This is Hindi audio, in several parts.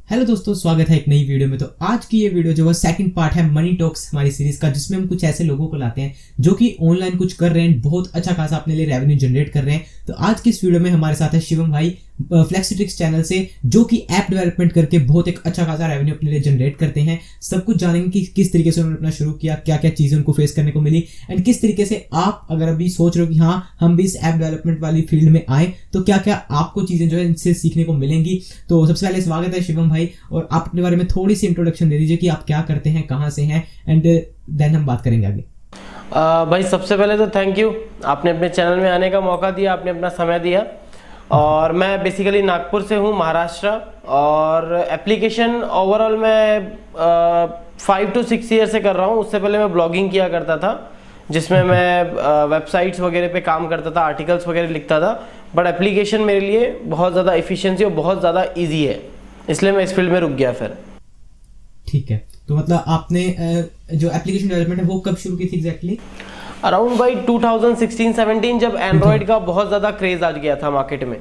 हेलो दोस्तों, स्वागत है एक नई वीडियो में। तो आज की ये वीडियो जो है सेकंड पार्ट है मनी टॉक्स हमारी सीरीज का, जिसमें हम कुछ ऐसे लोगों को लाते हैं जो कि ऑनलाइन कुछ कर रहे हैं, बहुत अच्छा खासा अपने लिए रेवेन्यू जनरेट कर रहे हैं। तो आज की इस वीडियो में हमारे साथ है शिवम भाई फ्लेक्सीट्रिक्स चैनल से, जो कि ऐप डेवलपमेंट करके बहुत एक अच्छा खासा रेवेन्यू अपने लिए जनरेट करते हैं। सब कुछ जानेंगे कि किस तरीके से उन्होंने अपना शुरू किया, क्या क्या चीजें उनको फेस करने को मिली, एंड किस तरीके से आप अगर अभी सोच रहे हो कि हाँ हम भी इस ऐप डेवलपमेंट वाली फील्ड में आए तो क्या क्या आपको चीजें जो है इनसे सीखने को मिलेंगी। तो सबसे पहले स्वागत है शिवम भाई, और आप अपने बारे में थोड़ी सी इंट्रोडक्शन दे दीजिए कि आप क्या करते हैं, कहाँ से हैं, एंड देन हम बात करेंगे आगे। भाई सबसे पहले तो थैंक यू, आपने अपने चैनल में आने का मौका दिया, आपने अपना समय दिया। और मैं बेसिकली नागपुर से हूँ, महाराष्ट्र। और एप्लीकेशन ओवरऑल मैं 5 to 6 ईयर से कर रहा हूँ। उससे पहले मैं ब्लॉगिंग किया करता था, जिसमें मैं वेबसाइट्स वगैरह पे काम करता था, आर्टिकल्स वगैरह लिखता था। बट एप्लीकेशन मेरे लिए बहुत ज़्यादा एफिशिएंसी और बहुत ज़्यादा ईजी है, इसलिए मैं इस फील्ड में रुक गया फिर। ठीक है, तो मतलब आपने जो एप्लीकेशन डेवलपमेंट है वो कब शुरू की थी एग्जैक्टली? अराउंड बाई 2016-17, जब एंड्रॉयड का बहुत ज़्यादा क्रेज आ गया था मार्केट में।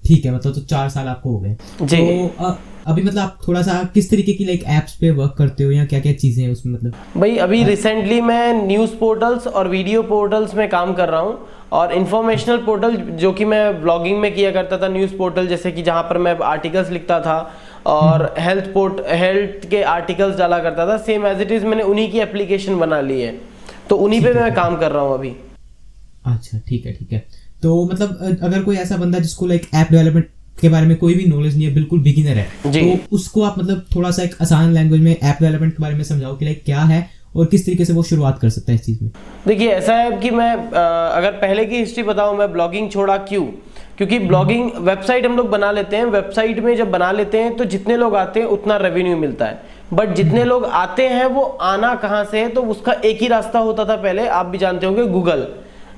ठीक है, मतलब तो 4 साल आपको हो गए जी। तो अभी मतलब आप थोड़ा सा किस तरीके की लाइक एप्स पे वर्क करते हो या क्या क्या चीजें हैं उसमें? मतलब भाई अभी रिसेंटली मैं न्यूज़ पोर्टल्स और वीडियो पोर्टल्स में काम कर रहा हूँ, और इन्फॉर्मेशनल पोर्टल जो कि मैं ब्लॉगिंग में किया करता था। न्यूज़ पोर्टल जैसे कि जहाँ पर मैं आर्टिकल्स लिखता था और हेल्थ के आर्टिकल्स डाला करता था, सेम एज इट इज़ मैंने उन्हीं की एप्लीकेशन बना ली है, तो उन्हीं पे मैं काम कर रहा हूँ अभी। अच्छा ठीक है ठीक है। तो मतलब अगर कोई ऐसा बंदा जिसको लाइक ऐप डेवलपमेंट के बारे में कोई भी नॉलेज नहीं है, बिल्कुल बिगिनर है, तो उसको आप मतलब थोड़ा सा एक आसान लैंग्वेज में ऐप डेवलपमेंट के बारे में समझाओ कि लाइक क्या है और किस तरीके से वो शुरुआत कर सकता है इस चीज में। देखिए ऐसा है कि मैं अगर पहले की हिस्ट्री बताऊं, मैं ब्लॉगिंग छोड़ा क्यों? क्योंकि ब्लॉगिंग वेबसाइट हम लोग बना लेते हैं, वेबसाइट में जब बना लेते हैं तो जितने लोग आते हैं उतना रेवेन्यू मिलता है। बट जितने लोग आते हैं वो आना कहाँ से है? तो उसका एक ही रास्ता होता था पहले, आप भी जानते होंगे, गूगल।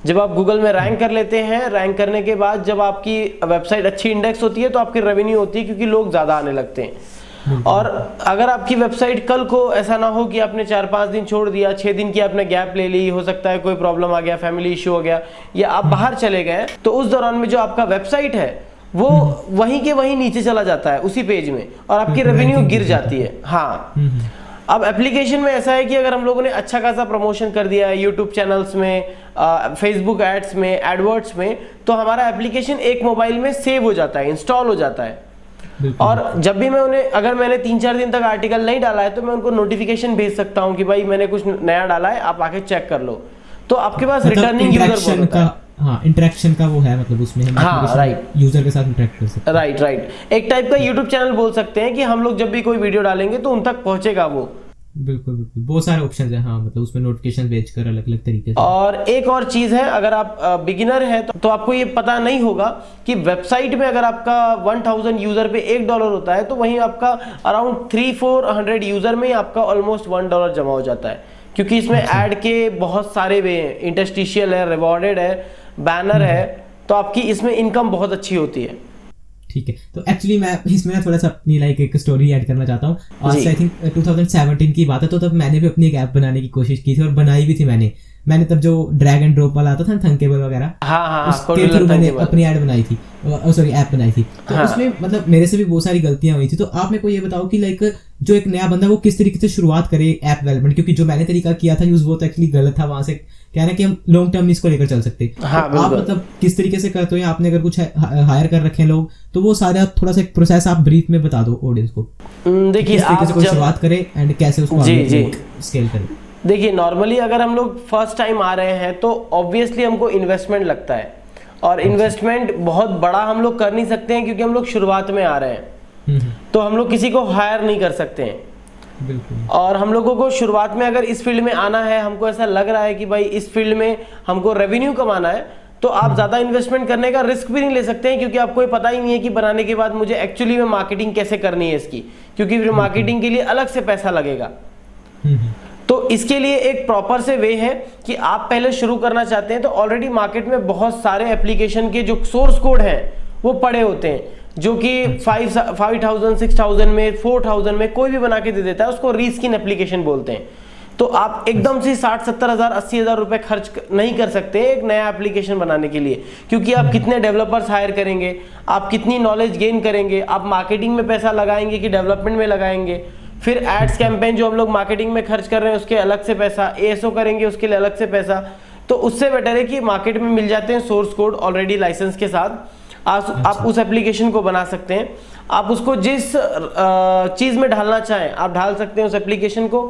जब आप गूगल में रैंक कर लेते हैं, रैंक करने के बाद जब आपकी वेबसाइट अच्छी इंडेक्स होती है तो आपकी रेवेन्यू होती है, क्योंकि लोग ज़्यादा आने लगते हैं। और अगर आपकी वेबसाइट कल को ऐसा ना हो कि आपने 4-5 दिन छोड़ दिया, 6 दिन की आपने गैप ले ली, हो सकता है कोई प्रॉब्लम आ गया, फैमिली इशू हो गया, या आप बाहर चले गए, तो उस दौरान में जो आपका वेबसाइट है वो वहीं के वहीं नीचे चला जाता है उसी पेज में, और आपकी रेवेन्यू गिर जाती है। हाँ, अब एप्लीकेशन में ऐसा है कि अगर हम लोगों ने अच्छा खासा प्रमोशन कर दिया है यूट्यूब चैनल्स में, फेसबुक एड्स में, एडवर्ड्स में, तो हमारा एप्लीकेशन एक मोबाइल में सेव हो जाता है, इंस्टॉल हो जाता है। और जब भी मैं उन्हें, अगर मैंने 3-4 दिन तक आर्टिकल नहीं डाला है, तो मैं उनको नोटिफिकेशन भेज सकता हूँ कि भाई मैंने कुछ नया डाला है, आप आके चेक कर लो। तो आपके पास रिटर्निंग यूजर का, हाँ, इंटरेक्शन का वो है, मतलब उसमें हम राइट यूजर के साथ इंटरेक्ट कर सकते हैं। राइट एक टाइप का यूट्यूब चैनल बोल सकते हैं कि हम लोग जब भी कोई वीडियो डालेंगे तो उन तक पहुंचेगा वो। बिल्कुल बिल्कुल, बहुत सारे ऑप्शंस हैं। हाँ, मतलब उसमें नोटिफिकेशन भेज कर अलग अलग तरीके से। और एक और चीज है, अगर आप बिगिनर है तो आपको ये पता नहीं होगा कि वेबसाइट में अगर आपका 1000 यूजर पे $1 होता है, तो वहीं आपका अराउंड 300-400 यूजर में आपका ऑलमोस्ट $1 जमा हो जाता है, क्योंकि इसमें ऐड के बहुत सारे वे हैं, इंटरस्टिशियल है, रिवॉर्डेड है, बैनर है, तो आपकी इसमें इनकम बहुत अच्छी होती है। ठीक है, तो एक्चुअली मैं इसमें ना थोड़ा सा अपनी लाइक एक स्टोरी ऐड करना चाहता हूँ। आज आई थिंक 2017 की बात है, तो तब मैंने भी अपनी एक ऐप बनाने की कोशिश की थी और बनाई भी थी मैंने तब जो ड्रैग एंड ड्रॉप वाला आता था ना, थंकेबल वगैरह, उसके थ्रू मैंने अपनी ऐड बनाई थी, सॉरी ऐप बनाई थी। तो उसमें मतलब मेरे से भी बहुत सारी गलतियां हुई थी। तो आप मेरे को ये बताओ कि लाइक जो एक नया बंदा वो किस तरीके से शुरुआत करे ऐप डेवलपमेंट, क्योंकि जो मैंने तरीका किया था यूज वो तो एक्चुअली गलत था। वहां से क्या है कि हम लॉन्ग टर्म इसको लेकर चल सकते। हाँ, तो आप मतलब किस तरीके से करते हो, या आपने अगर कुछ हायर कर रखे हैं लोग, तो वो सारा थोड़ा सा एक प्रोसेस आप ब्रीफ में बता दो ऑडियंस को। देखिए किस तरीके से कोई शुरुआत करे एंड कैसे उसको स्केल करे। देखिए नॉर्मली अगर हम लोग फर्स्ट टाइम आ रहे हैं तो ऑब्वियसली हमको इन्वेस्टमेंट लगता है, और इन्वेस्टमेंट बहुत बड़ा हम लोग कर नहीं सकते हैं, क्योंकि हम लोग शुरुआत में आ रहे हैं, तो हम लोग किसी को हायर नहीं कर सकते हैं। बिल्कुल। और हम लोगों को शुरुआत में अगर इस फील्ड में आना है, हमको ऐसा लग रहा है कि भाई इस फील्ड में हमको रेवेन्यू कमाना है, तो आप ज़्यादा इन्वेस्टमेंट करने का रिस्क भी नहीं ले सकते हैं, क्योंकि आपको ये पता ही नहीं है कि बनाने के बाद मुझे एक्चुअली में मार्केटिंग कैसे करनी है इसकी, क्योंकि फिर मार्केटिंग के लिए अलग से पैसा लगेगा। तो इसके लिए एक प्रॉपर से वे है कि आप पहले शुरू करना चाहते हैं तो ऑलरेडी मार्केट में बहुत सारे एप्लीकेशन के जो सोर्स कोड हैं वो पड़े होते हैं, जो कि 5000, 6000 में, 4000 में कोई भी बना के दे देता है, उसको रीस्किन एप्लीकेशन बोलते हैं। तो आप एकदम से 60-70 हज़ार 80 हज़ार रुपए खर्च नहीं कर सकते एक नया एप्लीकेशन बनाने के लिए, क्योंकि आप कितने डेवलपर्स हायर करेंगे, आप कितनी नॉलेज गेन करेंगे, आप मार्केटिंग में पैसा लगाएंगे कि डेवलपमेंट में लगाएंगे, फिर एड्स कैंपेन जो हम लोग मार्केटिंग में खर्च कर रहे हैं उसके अलग से पैसा, एएसओ करेंगे उसके लिए अलग से पैसा। तो उससे बेटर है कि मार्केट में मिल जाते हैं सोर्स कोड ऑलरेडी लाइसेंस के साथ, आप उस एप्लीकेशन को बना सकते हैं। आप उसको जिस चीज़ में डालना चाहें आप डाल सकते हैं उस एप्लीकेशन को,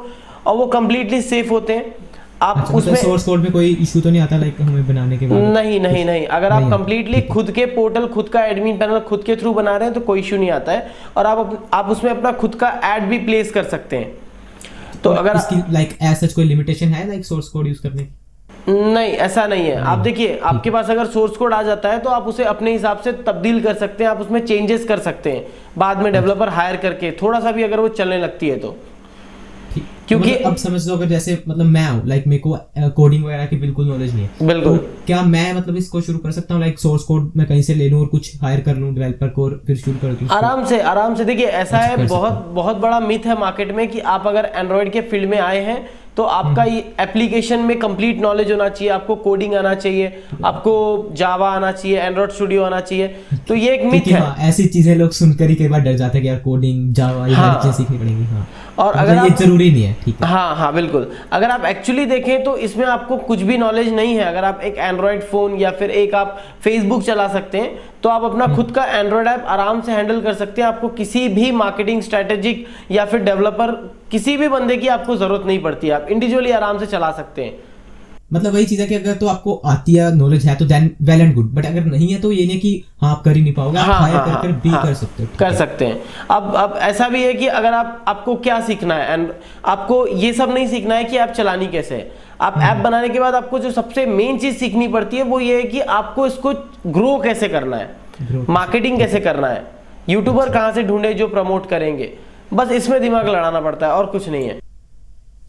और वो कम्प्लीटली सेफ होते हैं। आप उसमें सोर्स कोड में कोई इशू तो नहीं आता लाइक हमें बनाने के बाद? नहीं, अगर आप कम्प्लीटली खुद के पोर्टल, खुद का एडमिन पैनल खुद के थ्रू बना रहे हैं तो कोई इशू नहीं आता है, और आप उसमें अपना खुद का ऐड भी प्लेस कर सकते हैं। तो अगर इसकी लाइक ऐसा कोई लिमिटेशन है लाइक सोर्स कोड यूज करने? नहीं, ऐसा नहीं है। आप देखिए, आपके पास अगर सोर्स कोड आ जाता है तो आप उसे अपने हिसाब से तब्दील कर सकते हैं, आप उसमें चेंजेस कर सकते हैं बाद में डेवलपर हायर करके, थोड़ा सा भी अगर वो चलने लगती है तो। क्योंकि अब समझ लो अगर जैसे मतलब मैं हूँ लाइक मेरे को कोडिंग वगैरह की बिल्कुल नॉलेज नहीं है, बिल्कुल, तो क्या मैं मतलब इसको शुरू कर सकता हूँ लाइक सोर्स कोड मैं कहीं से ले लूँ और कुछ हायर कर लूँ डेवलपर को और फिर शुरू कर दूँ? आराम से देखिए, ऐसा है, बहुत बड़ा मिथ है मार्केट में कि आप अगर एंड्रॉइड के फील्ड में आए हैं तो आपका ये एप्लीकेशन में कंप्लीट नॉलेज होना चाहिए, आपको कोडिंग आना चाहिए, आपको जावा आना चाहिए, एंड्रॉइड स्टूडियो आना चाहिए। तो ये एक मिथ है। ऐसी चीजें लोग सुनकर ही कई बार डर जाते हैं कि यार कोडिंग जावा ये हर चीज सीखनी पड़ेगी। और अगर ये जरूरी नहीं है, ठीक है। हाँ, बिल्कुल। अगर आप एक्चुअली देखें तो इसमें आपको कुछ भी नॉलेज नहीं है। अगर आप एक एंड्रॉइड फोन या फिर एक आप फेसबुक चला सकते हैं तो आप अपना खुद का एंड्रॉइड ऐप आराम से हैंडल कर सकते हैं। आपको किसी भी मार्केटिंग स्ट्रेटेजिक या फिर डेवलपर, किसी भी बंदे की आपको जरूरत नहीं पड़ती, आप इंडिविजुअली आराम से चला सकते हैं। मतलब वही चीज है कि अगर तो आपको आती है, नॉलेज है तो then well and good, but अगर नहीं है तो ये नहीं कि आप कर ही नहीं पाओगे, आप हायर कर भी कर सकते हो, कर सकते हैं। अब ऐसा भी है कि अगर आपको क्या सीखना है, एंड आपको ये सब नहीं सीखना है कि आप चलानी कैसे है। आप ऐप बनाने के बाद आपको जो सबसे मेन चीज सीखनी पड़ती है वो ये है कि आपको इसको ग्रो कैसे करना है, मार्केटिंग कैसे करना है, यूट्यूबर कहाँ से ढूंढे जो प्रमोट करेंगे, बस इसमें दिमाग लड़ाना पड़ता है और कुछ नहीं है।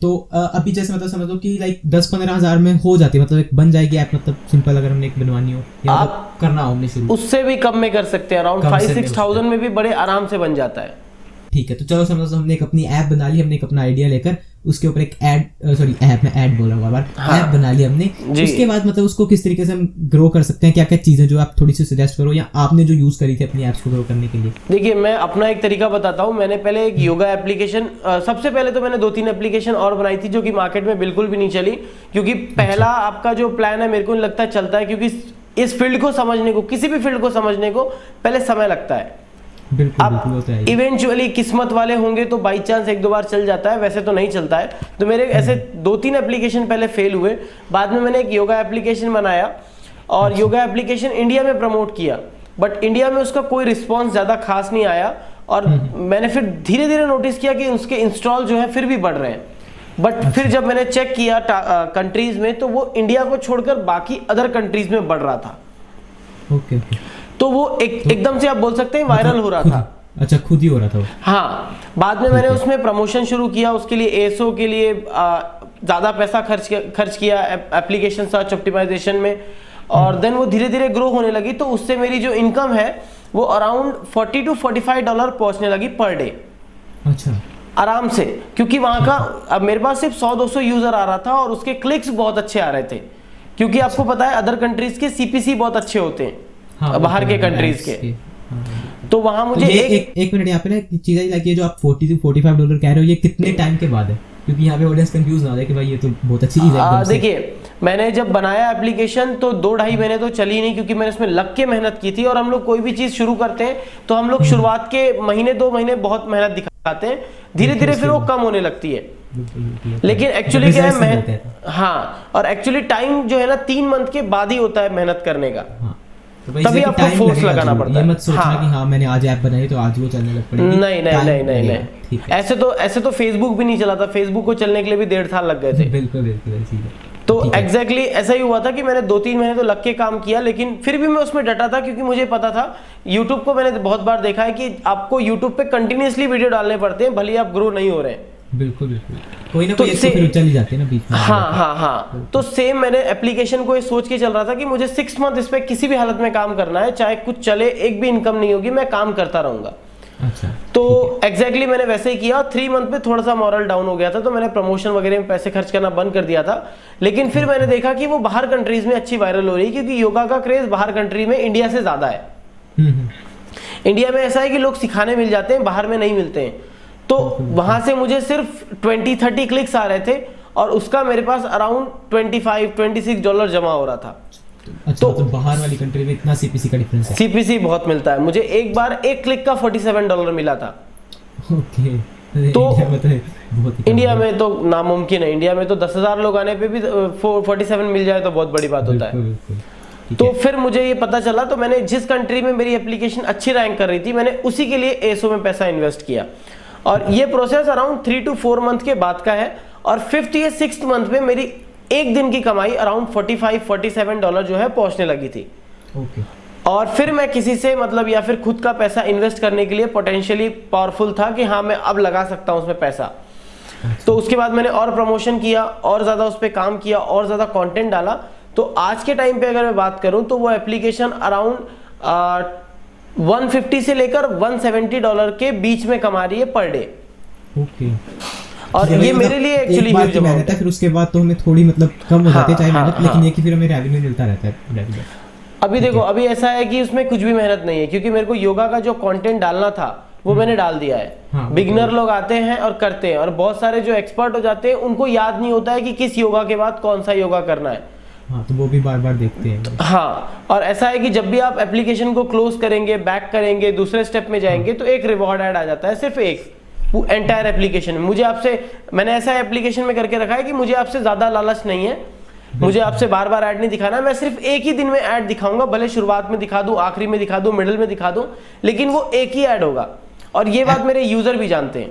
तो अभी जैसे मतलब समझ लो कि लाइक 10-15 हज़ार में हो जाती है, मतलब एक बन जाएगी ऐप, मतलब सिंपल अगर हमने एक बनवानी हो या आप करना हो हमने शुरू, उससे भी कम में कर सकते हैं, अराउंड 5-6 थाउजेंड में भी बड़े आराम से बन जाता है। ठीक है, तो चलो समझो हमने एक अपनी ऐप बना ली, हमने एक अपना आइडिया लेकर उसके ऊपर एक ऐप बोल रहा हूँ ऐप बना ली हमने। उसके बाद मतलब उसको किस तरीके से हम ग्रो कर सकते हैं, क्या क्या चीजें जो आप थोड़ी सी सजेस्ट करो या आपने जो यूज करी थी अपनी ऐप्स को ग्रो करने के लिए? देखिए, मैं अपना एक तरीका बताता हूँ। मैंने पहले एक योगा एप्लीकेशन, सबसे पहले तो मैंने 2-3 एप्लीकेशन और बनाई थी जो कि मार्केट में बिल्कुल भी नहीं चली, क्योंकि पहला आपका जो प्लान है मेरे को नहीं लगता चलता है, क्योंकि इस फील्ड को समझने को, किसी भी फील्ड को समझने को पहले समय लगता है। आप इवेंचुअली किस्मत वाले होंगे तो बाई चांस 1-2 बार चल जाता है, वैसे तो नहीं चलता है। तो मेरे ऐसे 2-3 एप्लीकेशन पहले फेल हुए, बाद में मैंने एक योगा एप्लीकेशन बनाया और योगा एप्लीकेशन इंडिया में प्रमोट किया, बट इंडिया में उसका कोई रिस्पॉन्स ज़्यादा खास नहीं आया। और मैंने फिर धीरे धीरे नोटिस किया कि उसके इंस्टॉल जो है फिर भी बढ़ रहे हैं, बट फिर जब मैंने चेक किया कंट्रीज में तो वो इंडिया को छोड़कर बाकी अदर कंट्रीज में बढ़ रहा था। ओके, तो वो एकदम से आप बोल सकते हैं वायरल हो रहा था। अच्छा, खुद ही हो रहा था? हाँ, बाद में मैंने उसमें प्रमोशन शुरू किया, उसके लिए एएसओ के लिए ज़्यादा पैसा खर्च किया एप्लीकेशन सर्च ऑप्टिमाइजेशन में, और देन वो धीरे धीरे ग्रो होने लगी। तो उससे मेरी जो इनकम है वो अराउंड $40-45 पहुंचने लगी पर डे। अच्छा, आराम से, क्योंकि वहाँ का अब मेरे पास सिर्फ 100-200 यूजर आ रहा था और उसके क्लिक्स बहुत अच्छे आ रहे थे, क्योंकि आपको पता है अदर कंट्रीज के सीपीसी बहुत अच्छे होते हैं, बाहर के कंट्रीज के। तो वहां मुझे एक मिनट यहाँ पे ना चीज़ लाइक ये जो आप $40-45 कह रहे हो, ये कितने टाइम के बाद है? क्योंकि यहाँ पे ऑडियंस कंफ्यूज ना हो जाए कि भाई ये तो बहुत अच्छी चीज़ है। देखिए, मैंने जब बनाया एप्लीकेशन तो 2-2.5 महीने तो चली नहीं, क्योंकि मैंने उसमें लग के मेहनत की थी। और हम लोग कोई भी चीज़ शुरू करते हैं तो हम लोग शुरुआत के 1-2 महीने बहुत मेहनत दिखाते हैं, धीरे धीरे फिर वो कम होने लगती है। लेकिन एक्चुअली क्या है, हाँ, और एक्चुअली टाइम जो है ना 3 मंथ के बाद ही होता है मेहनत करने का, तभी आपको फोर्स लगाना पड़ता है। ये मत सोचना कि हाँ मैंने आज ऐप बनाई तो आज वो चलने लग पड़ेगी। नहीं। ऐसे तो फेसबुक भी नहीं चला था, फेसबुक को चलने के लिए भी 1.5 साल लग गए थे। बिल्कुल तो एग्जैक्टली ऐसा ही हुआ था कि मैंने 2-3 महीने तो लग के काम किया, लेकिन फिर भी मैं उसमें डटा था, क्योंकि मुझे पता था यूट्यूब को मैंने बहुत बार देखा है कि आपको यूट्यूब पे कंटिन्यूअसली वीडियो डालने पड़ते हैं, भले आप ग्रो नहीं हो रहे हैं। बिल्कुल कोई ना कोई फिर चली जाती है ना बीच में। हाँ। तो सेम मैंने एप्लीकेशन को ये सोच के चल रहा था कि मुझे 6 मंथ इस पे किसी भी हालत में काम करना है, चाहे कुछ चले, एक भी इनकम नहीं होगी, मैं काम करता रहूंगा। अच्छा, तो एग्जैक्टली मैंने वैसे ही किया और 3 मंथ में थोड़ा सा मॉरल डाउन हो गया था, तो मैंने प्रमोशन वगैरह में पैसे खर्च करना बंद कर दिया था। लेकिन फिर मैंने देखा कि वो बाहर कंट्रीज में अच्छी वायरल हो रही है, क्योंकि योगा का क्रेज बाहर कंट्री में इंडिया से ज्यादा है। इंडिया में ऐसा है कि लोग सिखाने मिल जाते हैं, बाहर में नहीं मिलते हैं। तो वहां से मुझे सिर्फ 20-30 क्लिक्स आ रहे थे और उसका मेरे पास अराउंड $25-26 जमा हो रहा था। अच्छा, तो बाहर वाली कंट्री में इतना सीपीसी का डिफरेंस है? सीपीसी बहुत मिलता है। मुझे एक बार एक क्लिक का $47 मिला था। ओके। तो इंडिया में तो नामुमकिन है। इंडिया में तो 10,000 लोग आने पे भी 47 मिल जाए तो बहुत बड़ी बात होता है। तो फिर मुझे ये पता चला, तो मैंने जिस कंट्री में मेरी एप्लीकेशन अच्छी रैंक कर रही थी, मैंने उसी के लिए एसओ में पैसा इन्वेस्ट किया। और ये प्रोसेस अराउंड 3 to 4 मंथ के बाद का है। और 5th या 6th मंथ में मेरी एक दिन की कमाई अराउंड $45-47 जो है पहुंचने लगी थी। ओके। और फिर मैं किसी से मतलब या फिर खुद का पैसा इन्वेस्ट करने के लिए पोटेंशियली पावरफुल था कि हाँ मैं अब लगा सकता हूं उसमें पैसा। तो उसके बाद मैंने और प्रमोशन किया, और ज्यादा उस पर काम किया, और ज्यादा कंटेंट डाला। तो आज के टाइम पे अगर मैं बात करूं तो वो एप्लीकेशन अराउंड 150 से लेकर $170 के बीच में कमा रही है पर डे। ओके। और ये मेरे लिए एक्चुअली ह्यूज अमाउंट है। फिर उसके बाद तो हमें थोड़ी मतलब कम हो जाती है चाहे मेहनत, लेकिन ये कि फिर हमें रेवेन्यू मिलता रहता है रेगुलर। अभी देखो, अभी ऐसा है कि उसमें कुछ भी मेहनत नहीं है, क्योंकि मेरे को योगा का जो कंटेंट डालना था वो मैंने डाल दिया है। बिगिनर लोग आते हैं और करते हैं, और बहुत सारे जो एक्सपर्ट हो जाते हैं उनको याद नहीं होता है कि किस योगा के बाद कौन सा योगा करना है। हाँ, तो वो भी बार बार देखते हैं। हाँ, और ऐसा है कि जब भी आप एप्लीकेशन को क्लोज करेंगे, बैक करेंगे, दूसरे स्टेप में जाएंगे, तो एक रिवॉर्ड ऐड आ जाता है, सिर्फ एक एंटायर एप्लीकेशन में। मैंने ऐसा एप्लीकेशन में करके रखा है कि मुझे आपसे ज्यादा लालच नहीं है, मुझे आपसे बार बार ऐड नहीं दिखाना। मैं सिर्फ एक ही दिन में ऐड दिखाऊंगा, भले शुरुआत में दिखा दूं, आखिरी में दिखा दूं, मिडिल में दिखा दूं, लेकिन वो एक ही ऐड होगा। और ये बात मेरे यूजर भी जानते हैं।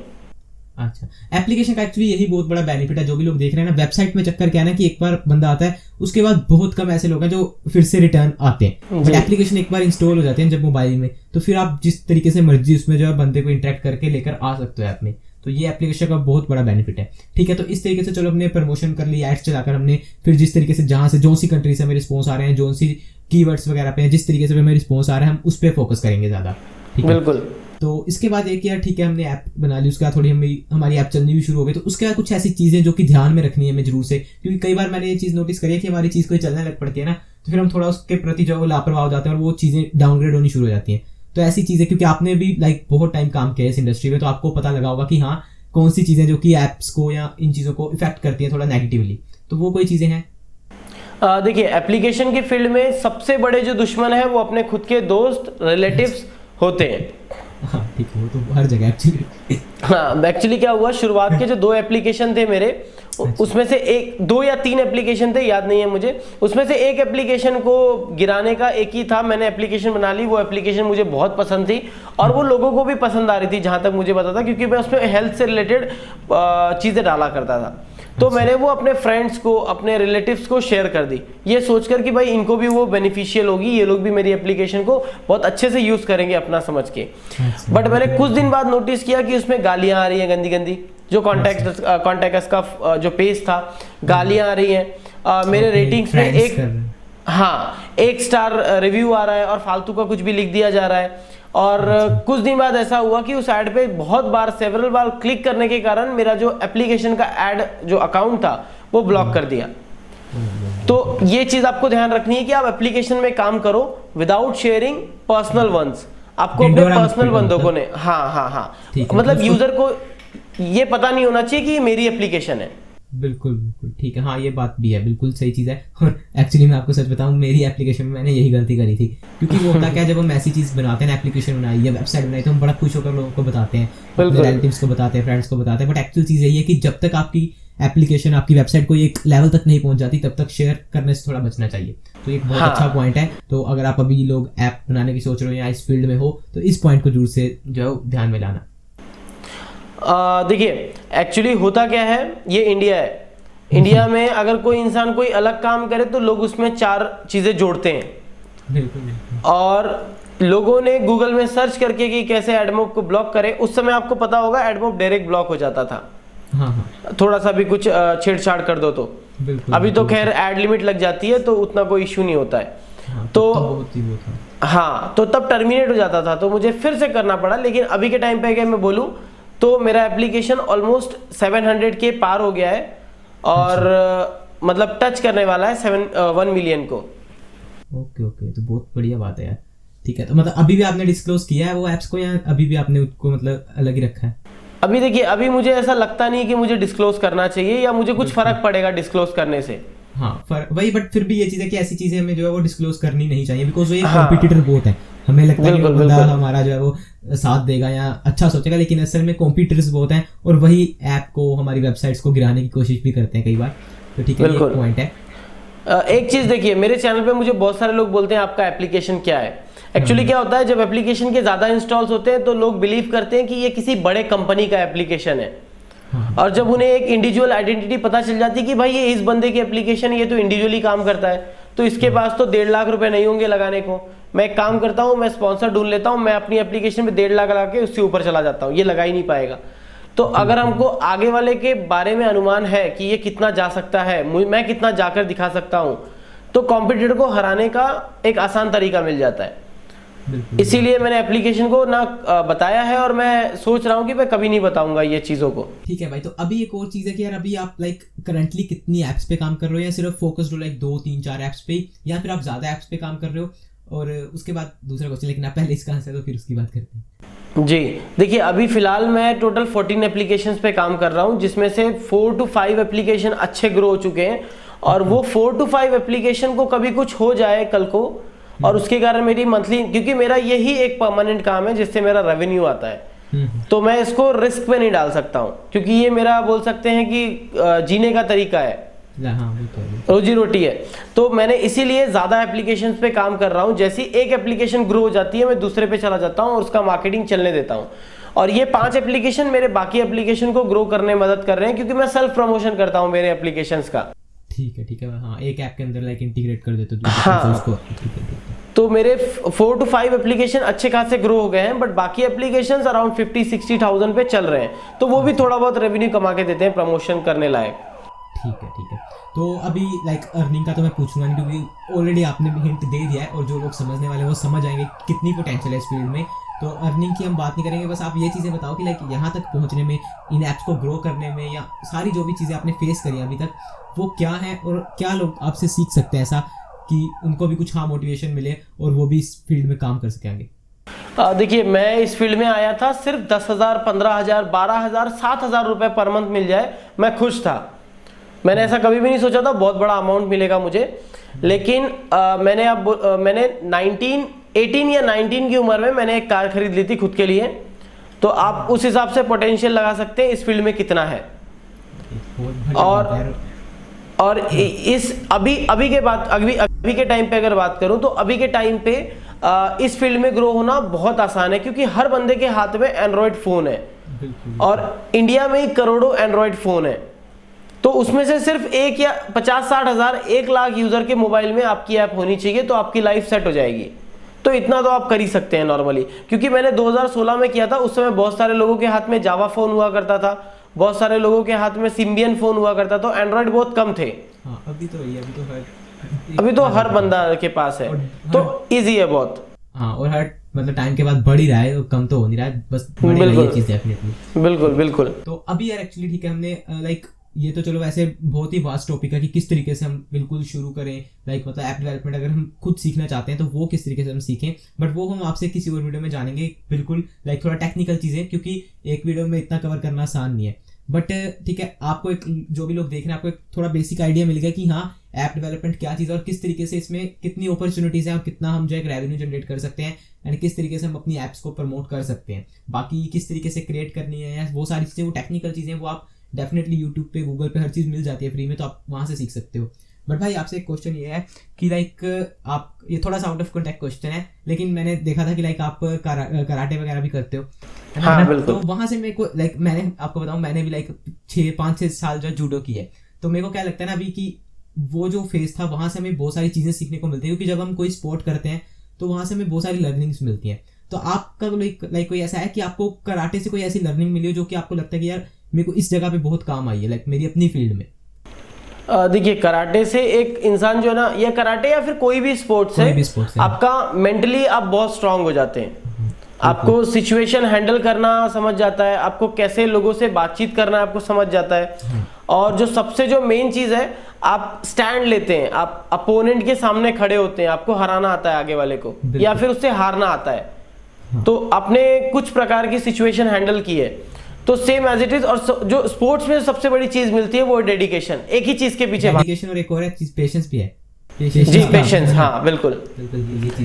अच्छा, एप्लीकेशन का एक्चुअली यही बहुत बड़ा बेनिफिट है। जो भी लोग देख रहे हैं ना, वेबसाइट में चक्कर क्या है ना कि एक बार बंदा आता है, उसके बाद बहुत कम ऐसे लोग हैं जो फिर से रिटर्न आते हैं। बट एप्लीकेशन एक बार इंस्टॉल हो जाते हैं जब मोबाइल में, तो फिर आप जिस तरीके से मर्जी उसमें जो है बंदे को इंटरेक्ट करके लेकर आ सकते हो ऐप में। तो ये एप्लीकेशन का बहुत बड़ा बेनिफिट है। ठीक है, तो इस तरीके से चलो हमने प्रमोशन कर ली, एड्स चलाकर हमने, फिर जिस तरीके से जहां से जो सी कंट्री से हमें रिस्पॉन्स आ रहे हैं, जो सी कीवर्ड्स वगैरह पे जिस तरीके से हमें रिस्पॉन्स आ रहा है, हम उस पर फोकस करेंगे ज्यादा। ठीक है, बिल्कुल। तो इसके बाद एक यार ठीक है, हमने ऐप बना ली, उसके बाद थोड़ी हमारी ऐप चलनी भी शुरू हो गई। तो उसके बाद कुछ ऐसी चीजें जो कि ध्यान में रखनी है हमें जरूर से, क्योंकि कई बार मैंने ये चीज नोटिस करी है कि हमारी चीज कोई चलने लग पड़ती है ना, तो फिर हम थोड़ा उसके प्रति जो लापरवाह हो जाते हैं और वो चीजें डाउनग्रेड होनी शुरू हो जाती हैं। तो ऐसी चीजें, क्योंकि आपने भी बहुत टाइम काम किया है इस इंडस्ट्री में, तो आपको पता लगा होगा कि हाँ कौन सी चीजें जो कि एप्स को या इन चीजों को इफेक्ट करती है थोड़ा नेगेटिवली, तो वो कोई चीजें हैं? देखिए, एप्लीकेशन की फील्ड में सबसे बड़े जो दुश्मन है वो अपने खुद के दोस्त, रिलेटिव्स होते हैं। हाँ ठीक है, वो तो हर जगह एक्चुअली। हाँ, एक्चुअली क्या हुआ, शुरुआत के जो 2 एप्लीकेशन थे मेरे, उसमें से 2 या 3 एप्लीकेशन थे, याद नहीं है मुझे, उसमें से एक एप्लीकेशन को गिराने का एक ही था। मैंने एप्लीकेशन बना ली, वो एप्लीकेशन मुझे बहुत पसंद थी और वो लोगों को भी पसंद आ रही थी जहां तक मुझे पता था, क्योंकि मैं उसमें हेल्थ से रिलेटेड चीजें डाला करता था। तो मैंने वो अपने फ्रेंड्स को, अपने रिलेटिव्स को शेयर कर दी, ये सोचकर कि भाई इनको भी वो बेनिफिशियल होगी, ये लोग भी मेरी एप्लीकेशन को बहुत अच्छे से यूज करेंगे अपना समझ के। बट मैंने कुछ दिन बाद नोटिस किया कि उसमें गालियां आ रही हैं गंदी गंदी। जो कॉन्टैक्ट का जो पेज था, गालियां आ रही हैं, मेरे रेटिंग्स में एक स्टार रिव्यू आ रहा है और फालतू का कुछ भी लिख दिया जा रहा है। और कुछ दिन बाद ऐसा हुआ कि उस ऐड पे बहुत बार, सेवरल बार क्लिक करने के कारण मेरा जो एप्लीकेशन का ऐड जो अकाउंट था वो ब्लॉक कर दिया। तो ये चीज आपको ध्यान रखनी है कि आप एप्लीकेशन में काम करो विदाउट शेयरिंग पर्सनल वंस। आपको अपने पर्सनल बंदों को ने हाँ मतलब यूजर को ये पता नहीं होना चाहिए कि ये मेरी एप्लीकेशन है। बिल्कुल बिल्कुल ठीक है, हाँ ये बात भी है, बिल्कुल सही चीज़ है। और एक्चुअली मैं आपको सच बताऊं, मेरी एप्लीकेशन में मैंने यही गलती करी थी, क्योंकि वो होता क्या है, जब हम ऐसी चीज़ बनाते हैं, एप्लीकेशन बनाई या वेबसाइट बनाई, तो हम बड़ा खुश होकर लोगों को बताते हैं, अपने रिलेटिव्स को बताते हैं, फ्रेंड्स को बताते हैं। बट एक्चुअल चीज़ यही है कि जब तक आपकी एप्लीकेशन, आपकी वेबसाइट कोई एक लेवल तक नहीं पहुंच जाती, तब तक शेयर करने से थोड़ा बचना चाहिए। तो एक बहुत अच्छा पॉइंट है। तो अगर आप अभी लोग ऐप बनाने की सोच रहे हो या इस फील्ड में हो, तो इस पॉइंट को जरूर से जो ध्यान में लाना। देखिए, एक्चुअली होता क्या है, ये इंडिया है। इंडिया में अगर कोई इंसान कोई अलग काम करे तो लोग उसमें 4 चीजें जोड़ते हैं। और लोगों ने गूगल में सर्च करके कि कैसे एडमॉब को ब्लॉक करें, उस समय आपको पता होगा एडमॉब डायरेक्ट ब्लॉक हो जाता था। थोड़ा सा भी कुछ छेड़छाड़ कर दो तो। अभी तो खैर एड लिमिट लग जाती है तो उतना कोई इश्यू नहीं होता है। तो हाँ, तो तब टर्मिनेट हो जाता था, तो मुझे फिर से करना पड़ा। लेकिन अभी के टाइम पे अगर मैं बोलूँ तो मेरा एप्लीकेशन ऑलमोस्ट 700 के पार हो गया है और मतलब टच करने वाला है 1 मिलियन को। ओके ओके, तो बहुत बढ़िया बात है यार। ठीक है, तो मतलब अभी भी आपने डिस्क्लोज किया है वो ऐप्स को, या अभी भी आपने उसको मतलब अलग ही रखा है? अभी देखिए, अभी मुझे ऐसा लगता नहीं कि मुझे डिस्क्लोज करना चाहिए या मुझे कुछ फर्क पड़ेगा डिस्क्लोज करने से। हाँ वही, बट फिर भी ये चीज़ है कि ऐसी चीज़ें हमें जो है वो डिस्क्लोज करनी नहीं चाहिए, बिकॉज ये हाँ, कॉम्पिटिटर बहुत है। हमें लगता है कि वो बिल्कुल बंदा बिल्कुल हमारा जो है वो साथ देगा या अच्छा सोचेगा, लेकिन असल में कॉम्पिटिटर्स बहुत हैं और वही ऐप को, हमारी वेबसाइट्स को गिराने की कोशिश भी करते हैं कई बार। तो ठीक है, ये बिल्कुल। पॉइंट है। एक चीज देखिए, मेरे चैनल पे मुझे बहुत सारे लोग बोलते हैं आपका एप्लीकेशन क्या है। एक्चुअली क्या होता है, जब एप्लीकेशन के ज्यादा इंस्टॉल्स होते हैं तो लोग बिलीव करते हैं कि ये किसी बड़े कंपनी का एप्लीकेशन है, और जब उन्हें एक इंडिविजुअल आइडेंटिटी पता चल जाती है कि भाई ये इस बंदे की एप्लीकेशन, ये तो इंडिविजुअली काम करता है, तो इसके पास तो 1.5 लाख रुपए नहीं होंगे लगाने को। मैं एक काम करता हूँ, मैं स्पॉन्सर ढूंढ लेता हूँ, मैं अपनी एप्लीकेशन में 1.5 लाख लगा के उससे ऊपर चला जाता हूँ, ये लगा ही नहीं पाएगा। तो अगर हमको आगे वाले के बारे में अनुमान है कि ये कितना जा सकता है, मैं कितना जाकर दिखा सकता हूँ, तो कॉम्पिटिटर को हराने का एक आसान तरीका मिल जाता है। इसीलिए मैंने एप्लीकेशन को ना बताया है, और मैं सोच रहा हूँ कि मैं कभी नहीं बताऊंगा ये चीज़ों को। ठीक है भाई, तो अभी एक और चीज़ है कि यार अभी आप लाइक करंटली कितनी ऐप्स पे काम कर रहे हो, या सिर्फ फोकस्ड हो लाइक 2 3 4 ऐप्स पे, या फिर आप ज़्यादा ऐप्स पे काम कर रहे हो? और उसके बाद दूसरा क्वेश्चन, लेकिन आप पहले इसका आंसर दो फिर उसकी बात करते हैं। जी देखिए, अभी फिलहाल मैं टोटल 14 एप्लीकेशंस पे काम कर रहा हूँ, जिसमें से 4 to 5 एप्लीकेशन अच्छे ग्रो हो चुके हैं, और वो 4 to 5 एप्लीकेशन को कभी कुछ हो जाए कल को, और उसके कारण मेरी मंथली, क्योंकि मेरा यही एक परमानेंट काम है जिससे मेरा रेवेन्यू आता है, तो मैं इसको रिस्क पे नहीं डाल सकता हूँ, क्योंकि ये मेरा बोल सकते हैं कि जीने का तरीका है, रोजी रोटी है। तो मैंने इसीलिए ज्यादा एप्लीकेशंस पे काम कर रहा हूँ। जैसी एक एप्लीकेशन ग्रो हो जाती है, मैं दूसरे पे चला जाता हूँ और उसका मार्केटिंग चलने देता हूँ, और ये 5 एप्लीकेशन मेरे बाकी एप्लीकेशन को ग्रो करने में मदद कर रहे हैं, क्योंकि मैं सेल्फ प्रमोशन करता हूँ मेरे एप्लीकेशंस का। ठीक है, हाँ, एक ऐप के अंदर लाइक इंटीग्रेट कर देते हो हाँ, उसको। ठीक है। तो मेरे 4 to 5 एप्लीकेशन अच्छे खासे ग्रो हो गए हैं, बट बाकी एप्लीकेशंस अराउंड 50-60,000 पे चल रहे हैं, तो वो भी थोड़ा बहुत रेवेन्यू कमा के देते हैं प्रमोशन करने लायक। ठीक है। तो अभी लाइक अर्निंग का तो मैं पूछूंगा नहीं, क्योंकि ऑलरेडी आपने भी हिंट दे दिया है, और जो लोग समझने वाले वो समझ जाएंगे कितनी पोटेंशियल है इस फील्ड में। तो अर्निंग की हम बात नहीं करेंगे, बस आप ये चीज़ें बताओ कि लाइक यहाँ तक पहुँचने में, इन ऐप्स को ग्रो करने में, या सारी जो भी चीज़ें आपने फेस करी अभी तक, वो क्या है, और क्या लोग आपसे सीख सकते हैं ऐसा कि उनको भी कुछ मोटिवेशन मिले और वो भी इस फील्ड में काम कर सकेंगे। देखिए, मैं इस फील्ड में आया था, सिर्फ 10,000, 15,000, 12,000, 7,000 रुपए पर मंथ मिल जाए मैं खुश था। मैंने ऐसा कभी भी नहीं सोचा था बहुत बड़ा अमाउंट मिलेगा मुझे, लेकिन मैंने 18 या 19 की उम्र में मैंने एक कार खरीद ली थी खुद के लिए, तो आप उस हिसाब से पोटेंशियल लगा सकते हैं इस फील्ड में कितना है। और इस अभी के टाइम पे अगर बात करूं, तो अभी के टाइम पे इस फील्ड में ग्रो होना बहुत आसान है, क्योंकि हर बंदे के हाथ में एंड्रॉयड फोन है, और इंडिया में ही करोड़ों एंड्रॉयड फोन है, तो उसमें से सिर्फ 1 या 50-60 हजार, 1 लाख यूजर के मोबाइल में आपकी ऐप होनी चाहिए, तो आपकी लाइफ सेट हो जाएगी। तो इतना तो आप कर ही सकते हैं नॉर्मली, क्योंकि मैंने 2016 में किया था, उस समय बहुत सारे लोगों के हाथ में जावा फोन हुआ करता था, बहुत सारे लोगों के हाथ में सिम्बियन फोन हुआ करता था, एंड्रॉयड बहुत कम थे। हाँ, अभी तो हर बंदा के पास है, तो इजी है बहुत। हाँ, और हर मतलब टाइम के बाद बढ़ ही रहा है, तो कम तो हो नहीं रहा है, बस बढ़ेगा ये चीज डेफिनेटली। बिल्कुल। तो अभी यार एक्चुअली ठीक है, हमने लाइक ये तो चलो वैसे बहुत ही वास्ट टॉपिक है कि किस तरीके से हम बिल्कुल शुरू करें, लाइक मतलब ऐप डेवलपमेंट अगर हम खुद सीखना चाहते हैं तो वो किस तरीके से हम सीखें, बट वो हम आपसे किसी और वीडियो में जानेंगे, बिल्कुल लाइक थोड़ा टेक्निकल चीज़ें, क्योंकि एक वीडियो में इतना कवर करना आसान नहीं है। बट ठीक है, आपको एक, जो भी लोग देख रहे हैं, आपको एक थोड़ा बेसिक आइडिया मिल गया कि हाँ ऐप डेवलपमेंट क्या चीज़ है, और किस तरीके से इसमें कितनी अपॉर्चुनिटीज़ हैं, और कितना हम जो है रेवेन्यू जनरेट कर सकते हैं, एंड किस तरीके से हम अपनी ऐप्स को प्रमोट कर सकते हैं। बाकी किस तरीके से क्रिएट करनी है, या वो सारी चीज़ें, वो टेक्निकल चीज़ें, वो आप डेफिनेटली यूट्यूब पे, गूगल पे हर चीज़ मिल जाती है फ्री में, तो आप वहाँ से सीख सकते हो। बट भाई आपसे एक क्वेश्चन ये है कि लाइक आप, ये थोड़ा सा आउट ऑफ कॉन्टेक्ट क्वेश्चन है, लेकिन मैंने देखा था कि लाइक आप कराटे वगैरह भी करते हो, हाँ, बिल्कुल। तो वहाँ से मेरे को लाइक, मैंने आपको बताऊँ, मैंने भी लाइक 5-6 साल जो जूडो की है, तो मेरे को क्या लगता है ना अभी कि वो जो फेज था, वहाँ से हमें बहुत सारी चीज़ें सीखने को मिलती है, क्योंकि जब हम कोई स्पोर्ट करते हैं तो वहाँ से हमें बहुत सारी लर्निंग्स मिलती हैं। तो आपका लाइक कोई ऐसा है कि आपको कराटे से कोई ऐसी लर्निंग मिली हो जो कि आपको लगता है कि यार मेरे को इस जगह पे बहुत काम आई है, लाइक मेरी अपनी फील्ड में? देखिए कराटे से एक इंसान जो है ना, या कराटे या फिर कोई भी स्पोर्ट्स है, आपका मेंटली आप बहुत स्ट्रांग हो जाते हैं। आपको सिचुएशन हैंडल करना समझ जाता है, आपको कैसे लोगों से बातचीत करना है आपको समझ जाता है। और जो सबसे जो मेन चीज है, आप स्टैंड लेते हैं, आप अपोनेंट के सामने खड़े होते हैं, आपको हराना आता है आगे वाले को या फिर उससे हारना आता है। तो आपने कुछ प्रकार की सिचुएशन हैंडल की है, तो सेम एज इट इज। और जो स्पोर्ट्स में सबसे बड़ी चीज मिलती है वो है डेडिकेशन, एक ही चीज के पीछे डेडिकेशन, और एक और चीज पेशेंस भी है। जी पेशेंस, हाँ बिल्कुल।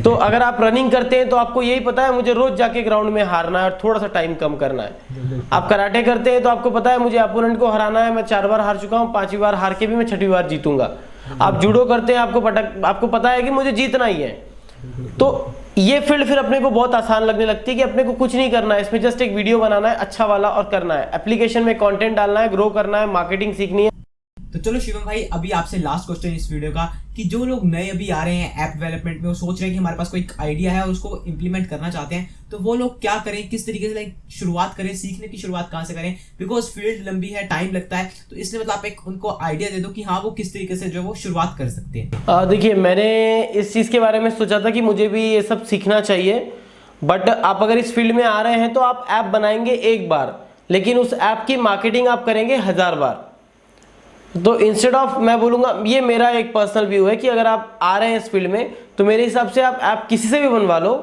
तो अगर आप रनिंग करते हैं तो आपको यही पता है मुझे रोज जाके ग्राउंड में हारना है और थोड़ा सा टाइम कम करना है। आप कराटे करते हैं तो आपको पता है मुझे अपोनेंट को हराना है, मैं 4 बार हार चुका हूँ, 5वीं बार हार के भी मैं 6वीं बार जीतूंगा। आप जूडो करते हैं, आपको पता है कि मुझे जीतना ही है। तो ये फील्ड फिर अपने को बहुत आसान लगने लगती है कि अपने को कुछ नहीं करना है, इसमें जस्ट एक वीडियो बनाना है अच्छा वाला और करना है, एप्लीकेशन में कंटेंट डालना है, ग्रो करना है, मार्केटिंग सीखनी है। तो चलो शिवम भाई, अभी आपसे लास्ट क्वेश्चन इस वीडियो का, कि जो लोग नए अभी आ रहे हैं ऐप डेवलपमेंट में, वो सोच रहे हैं कि हमारे पास कोई एक आइडिया है और उसको इंप्लीमेंट करना चाहते हैं, तो वो लोग क्या करें, किस तरीके से शुरुआत करें, सीखने की शुरुआत कहाँ से करें? बिकॉज फील्ड लंबी है, टाइम लगता है, तो इसलिए मतलब आप एक उनको आइडिया दे दो कि हाँ वो किस तरीके से जो वो शुरुआत कर सकते हैं। देखिए मैंने इस चीज के बारे में सोचा था कि मुझे भी ये सब सीखना चाहिए, बट आप अगर इस फील्ड में आ रहे हैं तो आप ऐप बनाएंगे एक बार, लेकिन उस ऐप की मार्केटिंग आप करेंगे 1000 बार। तो इंस्टेड ऑफ, मैं बोलूँगा, ये मेरा एक पर्सनल व्यू है कि अगर आप आ रहे हैं इस फील्ड में तो मेरे हिसाब से आप ऐप किसी से भी बनवा लो,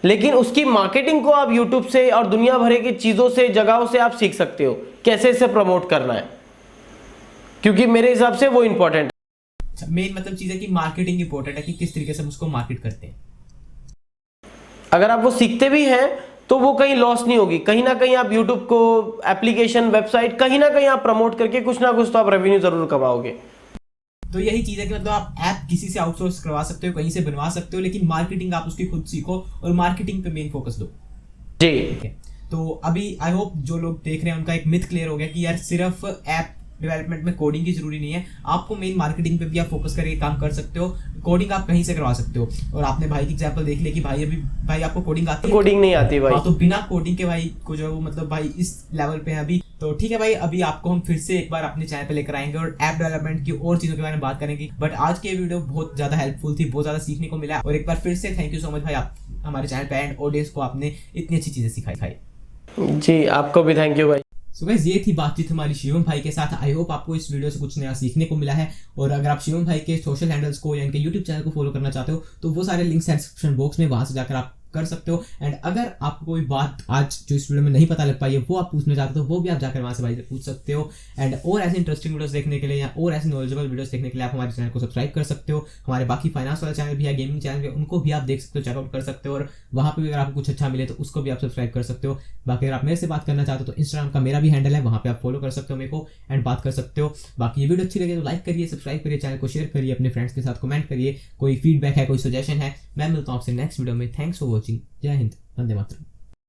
लेकिन उसकी मार्केटिंग को आप यूट्यूब से और दुनिया भर की चीज़ों से, जगहों से आप सीख सकते हो कैसे इसे प्रमोट करना है, क्योंकि मेरे हिसाब से वो इंपॉर्टेंट है। मेन मतलब चीज़ है कि मार्केटिंग इंपॉर्टेंट है, कि किस तरीके से हम उसको मार्केट करते हैं। अगर आप वो सीखते भी हैं तो वो कहीं लॉस नहीं होगी, कहीं ना कहीं आप यूट्यूब को, एप्लीकेशन, वेबसाइट, कहीं ना कहीं आप प्रमोट करके कुछ ना कुछ तो आप रेवेन्यू जरूर कमाओगे। तो यही चीज है कि मतलब आप ऐप किसी से आउटसोर्स करवा सकते हो, कहीं से बनवा सकते हो, लेकिन मार्केटिंग आप उसकी खुद सीखो और मार्केटिंग पे मेन फोकस दो। जी ठीक है। तो अभी आई होप जो लोग देख रहे हैं उनका एक मिथ क्लियर हो गया कि यार सिर्फ ऐप डेवलपमेंट में कोडिंग की जरूरी नहीं है, आपको मेन मार्केटिंग पे भी आप फोकस करके काम कर सकते हो। कोडिंग आप कहीं से करवा सकते हो। और आपने भाई की एग्जांपल देख लिया कि भाई आपको कोडिंग आती है? कोडिंग नहीं आती भाई। तो बिना कोडिंग के भाई को जो है वो मतलब भाई इस लेवल पे है अभी। तो ठीक है भाई, अभी आपको हम फिर से एक बार अपने चैनल पे लेकर आएंगे और ऐप डेवलपमेंट की और चीजों के बारे में बात करेंगे। बट आज की वीडियो बहुत ज्यादा हेल्पफुल थी, बहुत ज्यादा सीखने को मिला। और एक बार फिर से थैंक यू सो मच भाई, आप हमारे चैनल पे एंड ऑडियंस को आपने इतनी अच्छी चीजें सिखाई। जी आपको भी थैंक यू भाई। सो गाइस, ये थी बातचीत हमारी शिवम भाई के साथ। आई होप आपको इस वीडियो से कुछ नया सीखने को मिला है। और अगर आप शिवम भाई के सोशल हैंडल्स को या इनके यूट्यूब चैनल को फॉलो करना चाहते हो तो वो सारे लिंक्स डिस्क्रिप्शन बॉक्स में, वहां से जाकर आप कर सकते हो। एंड अगर आपको कोई बात आज जो इस वीडियो में नहीं पता लग पाई है वो आप पूछना चाहते हो, वो भी आप जाकर वहां से भाई से पूछ सकते हो। एंड और ऐसे इंटरेस्टिंग वीडियोस देखने के लिए या और ऐसे नॉलेजेबल वीडियोस देखने के लिए आप हमारे चैनल को सब्सक्राइब कर सकते हो। हमारे बाकी फाइनेंस वाला चैनल भी है, गेमिंग चैनल भी है, उनको भी आप देख सकते हो, चेकआउट कर सकते हो। और वहाँ पे भी अगर आपको कुछ अच्छा मिले तो उसको भी आप सब्सक्राइब कर सकते हो। बाकी अगर आप मेरे से बात करना चाहते हो तो इंस्टाग्राम का मेरा भी हैंडल है, वहाँ पे आप फॉलो कर सकते हो मेरे को एंड बात कर सकते हो। बाकी ये वीडियो अच्छी लगे तो लाइक करिए, सब्सक्राइब करिए, चैनल को शेयर करिए, अपने फ्रेंड्स के साथ कमेंट करिए। कोई फीडबैक है, कोई सजेशन है, मैं मिलता हूँ आपसे नेक्स्ट वीडियो में। Thanks for watching. जय हिंद, वंदे मातरम।